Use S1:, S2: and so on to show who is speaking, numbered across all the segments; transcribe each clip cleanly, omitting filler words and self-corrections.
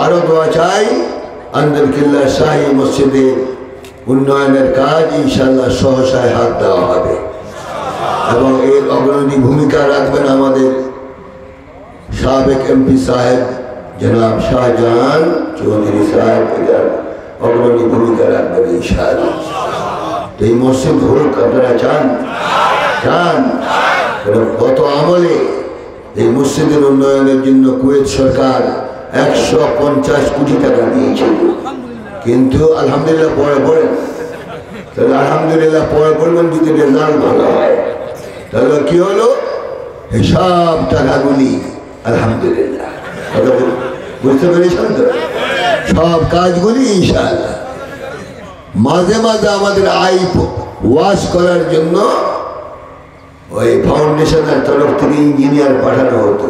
S1: আরও দোয়া চাই আন্দরকিল্লা শাহী মসজিদের উন্নয়নের কাজ ইনশাআল্লাহ সহসায় হাত দেওয়া হবে এবং এর অগ্রণী ভূমিকা রাখবেন আমাদের সাবেক এমপি সাহেব জনাব শাহজাহান চৌধুরী সাহেব, এটার অগ্রণী ভূমিকা রাখবেন ইনশাআল্লাহ। এই মসজিদ হোক আপনারা চান? গত আমলে এই মসজিদের উন্নয়নের জন্য কুয়েত সরকার 150 কোটি টাকা দিয়েছিল, কিন্তু আলহামদুলিল্লাহ পরে তাহলে আলহামদুলিল্লাহ পরে বলবেন যদি রেজাল্ট ভালো হয় তাহলে কি হলো, এই সব টাকাগুলি আলহামদুলিল্লাহ বুঝতে পেরেছেন তো, সব কাজগুলি ইনশাআল্লাহ। মাঝে মাঝে আমাদের আয় ওয়াশ করার জন্য ওই ফাউন্ডেশনের তরফ থেকে ইঞ্জিনিয়ার পাঠানো হতো,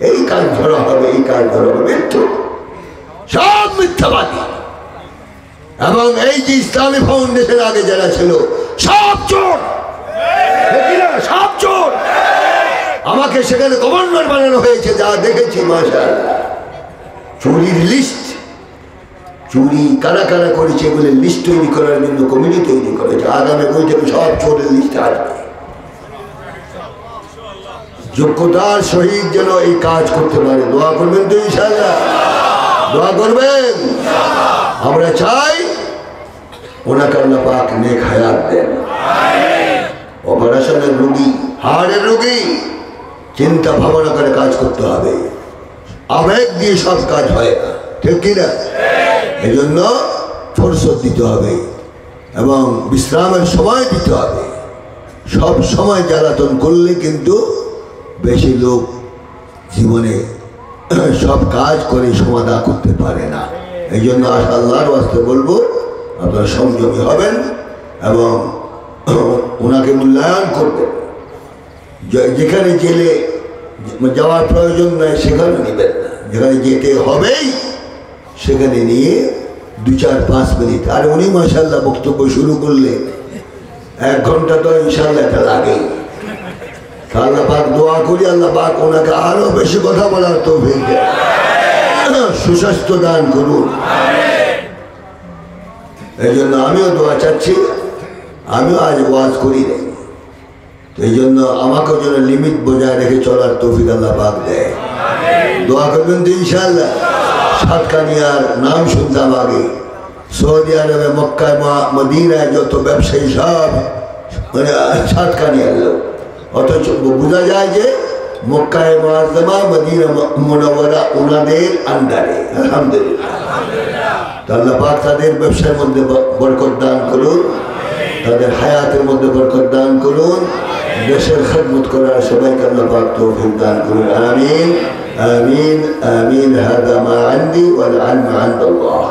S1: এই কাজ ধরা হবে, এই কাজ ধরা হবে, মিথ্যু, সব মিথ্যাবাদী। এবং এই যে ইসলামী ফাউন্ডেশন আগে যারা ছিল সব চোর, সব চোর। আমাকে সেখানে গভর্নর বানানো হয়েছে, যা দেখেছি মাশাআল্লাহ। চুরির লিস্ট, চুরি কারা কারা করেছে এগুলো লিস্ট তৈরি করার জন্য কমিটি তৈরি করেছে। আগামী বই থেকে সব চোরের লিস্ট আসবে। যোগ্যতার সহিত যেন এই কাজ করতে পারে, দোয়া করবেন তো ইনশাআল্লাহ, দোয়া করবেন। আমরা চাই ওনাকে আল্লাহ পাক নেক হায়াত দেন। অপারেশনের রোগী, হার্টের রোগী, চিন্তা ভাবনা করে কাজ করতে হবে, আবেগ দিয়ে সব কাজ হয় না, ঠিক কিনা? এই জন্য ফুরসত দিতে হবে এবং বিশ্রামের সময় দিতে হবে। সব সময় জ্বালাতন করলে কিন্তু বেশি লোক জীবনে সব কাজ করে সমাধান করতে পারে না। এই জন্য আল্লাহর ওয়াস্তে বলবো আপনারা সংযমী হবেন এবং ওনাকে মূল্যায়ন করবেন। যেখানে জেলে যাওয়ার প্রয়োজন নয় সেখানে নেবেন না, যেখানে যেতে হবেই সেখানে নিয়ে 2-4-5 মিনিট। আর উনি মাশাআল্লাহ বক্তব্য শুরু করলে 1 ঘন্টা তো ইনশাআল্লাহ এটা লাগেই। আল্লাহ পাক দোয়া করি আল্লাহ পাক ওনাকে আরো বেশি কথা বলার তৌফিক দেন, সুস্বাস্থ্য দান করুন। এই জন্য আমিও দোয়া চাচ্ছি, আমিও আজ ওয়াজ করি নাই, এই জন্য আমাকেও যেন লিমিট বজায় রেখে চলার তৌফিক আল্লাহ পাক দেয়। দোয়া করবেন তো ইনশাআল্লাহ। সাতকানিয়ার নাম শুনতাম আগে, সৌদি আরবে মক্কায় মদিনায় যত ব্যবসায়ী সব মানে সাতকানিয়ার লোক, অথচ বোঝা যায় যে মক্কায় মুআজ্জামা মদিনা মুনাওয়ারা ওনাদের আন্ডারে। আলহামদুলিল্লাহ, আল্লাহ পাক তাদের ব্যবসার মধ্যে বরকত দান করুন, তাদের হায়াতের মধ্যে বরকত দান করুন, দেশের খেদমত করার সবাইকে আল্লাহ পাক তৌফিক দান করুন। আমিন আমিন আমিন। হাদা মা আনদি ওয়াল ইলমু ইনদাল্লাহ।